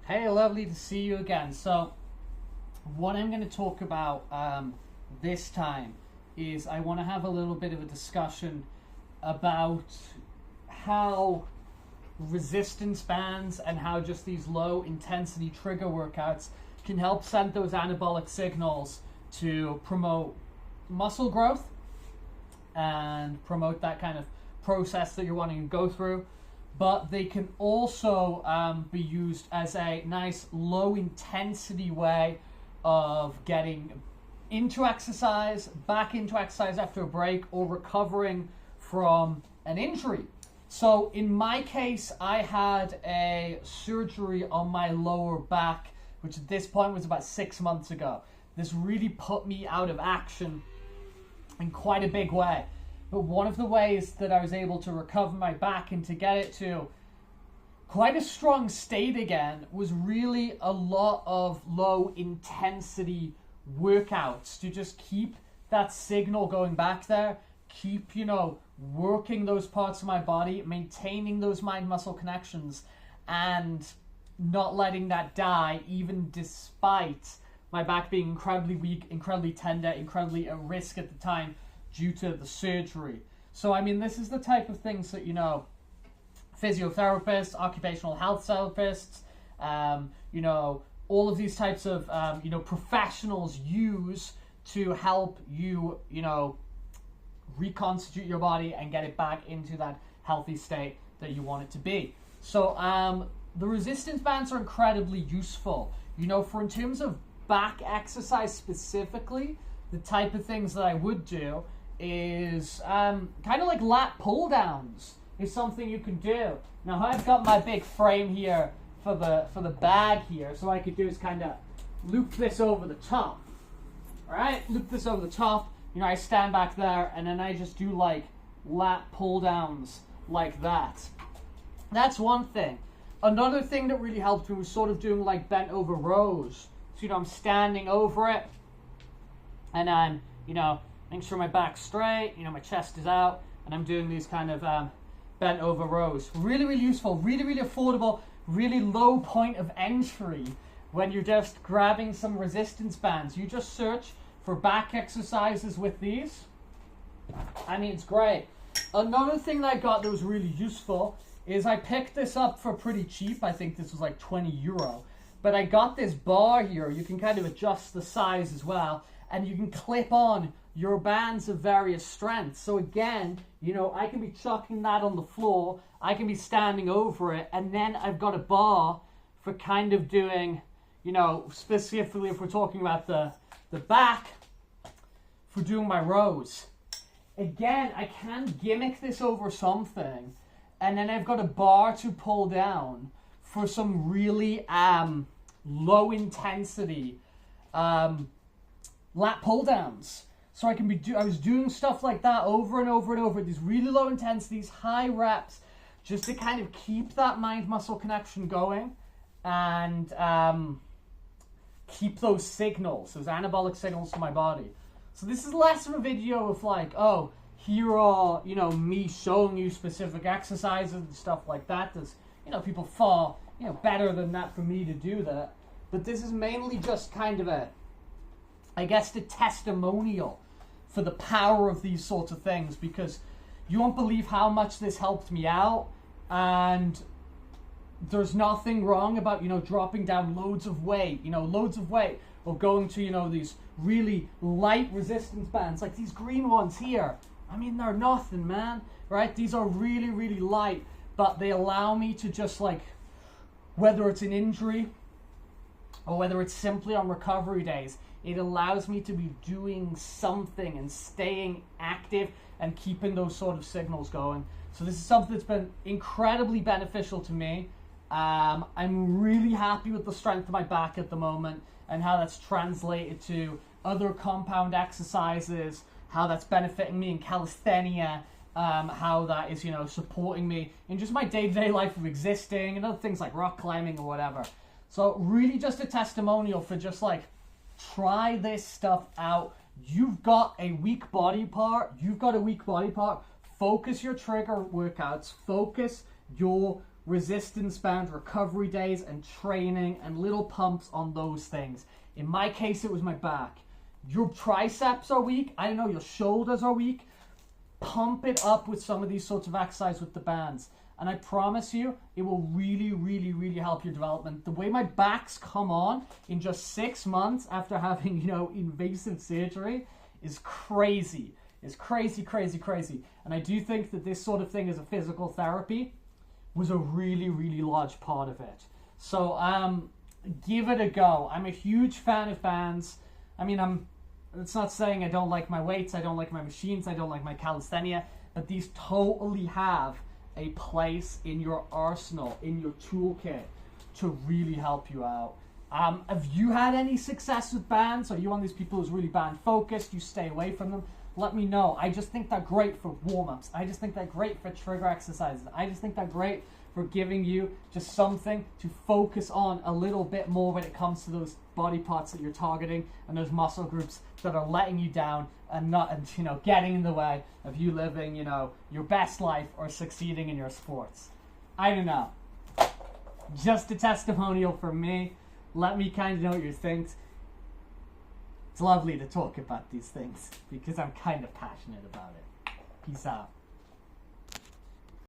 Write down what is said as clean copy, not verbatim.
Hey, lovely to see you again. So, what I'm going to talk about this time is I want to have a little bit of a discussion about how resistance bands and how just these low intensity trigger workouts can help send those anabolic signals to promote muscle growth and promote that kind of process that you're wanting to go through. But they can also be used as a nice low intensity way of getting into exercise, back into exercise after a break, or recovering from an injury. So in my case, I had a surgery on my lower back, which at this point was about 6 months ago. This really put me out of action in quite a big way. But one of the ways that I was able to recover my back and to get it to quite a strong state again was really a lot of low intensity workouts to just keep that signal going back there, keep, working those parts of my body, maintaining those mind-muscle connections, and not letting that die, even despite my back being incredibly weak, incredibly tender, incredibly at risk at the time due to the surgery. So, this is the type of things that, physiotherapists, occupational health therapists, all of these types of, professionals use to help you, reconstitute your body and get it back into that healthy state that you want it to be. So, the resistance bands are incredibly useful, for in terms of back exercise specifically. The type of things that I would do is kind of like lat pull downs is something you can do. Now I've got my big frame here for the bag here, so what I could do is kind of loop this over the top. Alright, loop this over the top. I stand back there and then I just do like lat pull downs like that. That's one thing. Another thing that really helped me was sort of doing like bent over rows. So I'm standing over it and I'm making sure my back's straight, my chest is out, and I'm doing these kind of bent over rows. Really, really useful, really, really affordable, really low point of entry when you're just grabbing some resistance bands. You just search for back exercises with these. It's great. Another thing that I got that was really useful is I picked this up for pretty cheap. I think this was like €20. But I got this bar here. You can kind of adjust the size as well, and you can clip on your bands of various strengths. So again, I can be chucking that on the floor, I can be standing over it, and then I've got a bar for kind of doing, specifically if we're talking about the back, for doing my rows. Again, I can gimmick this over something, and then I've got a bar to pull down for some really low intensity lat pull downs. So I was doing stuff like that over and over and over, these really low intensities, high reps, just to kind of keep that mind-muscle connection going and keep those signals, those anabolic signals to my body. So this is less of a video of like, oh, here are, me showing you specific exercises and stuff like that. There's, people far, better than that for me to do that. But this is mainly just kind of a testimonial for the power of these sorts of things, because you won't believe how much this helped me out. And there's nothing wrong about, dropping down loads of weight, or going to, these really light resistance bands, like these green ones here. They're nothing, man, right? These are really, really light, but they allow me to just like, whether it's an injury or whether it's simply on recovery days, it allows me to be doing something and staying active and keeping those sort of signals going. So this is something that's been incredibly beneficial to me. I'm really happy with the strength of my back at the moment and how that's translated to other compound exercises, how that's benefiting me in calisthenia, how that is, supporting me in just my day-to-day life of existing and other things like rock climbing or whatever. So really just a testimonial for just like, try this stuff out. You've got a weak body part. Focus your trigger workouts. Focus your resistance band recovery days and training and little pumps on those things. In my case, it was my back. Your triceps are weak. I don't know, your shoulders are weak. Pump it up with some of these sorts of exercise with the bands. And I promise you, it will really, really, really help your development. The way my back's come on in just 6 months after having, invasive surgery is crazy. It's crazy, crazy, crazy. And I do think that this sort of thing as a physical therapy was a really, really large part of it. So give it a go. I'm a huge fan of bands. I mean, it's not saying I don't like my weights, I don't like my machines, I don't like my calisthenia, but these totally have a place in your arsenal, in your toolkit, to really help you out. Have you had any success with bands? Are you one of these people who's really band focused? You stay away from them? Let me know. I just think they're great for warm-ups. I just think they're great for trigger exercises. I just think they're great for giving you just something to focus on a little bit more when it comes to those body parts that you're targeting and those muscle groups that are letting you down and getting in the way of you living, your best life or succeeding in your sports. I don't know. Just a testimonial from me. Let me kind of know what you think. It's lovely to talk about these things because I'm kind of passionate about it. Peace out.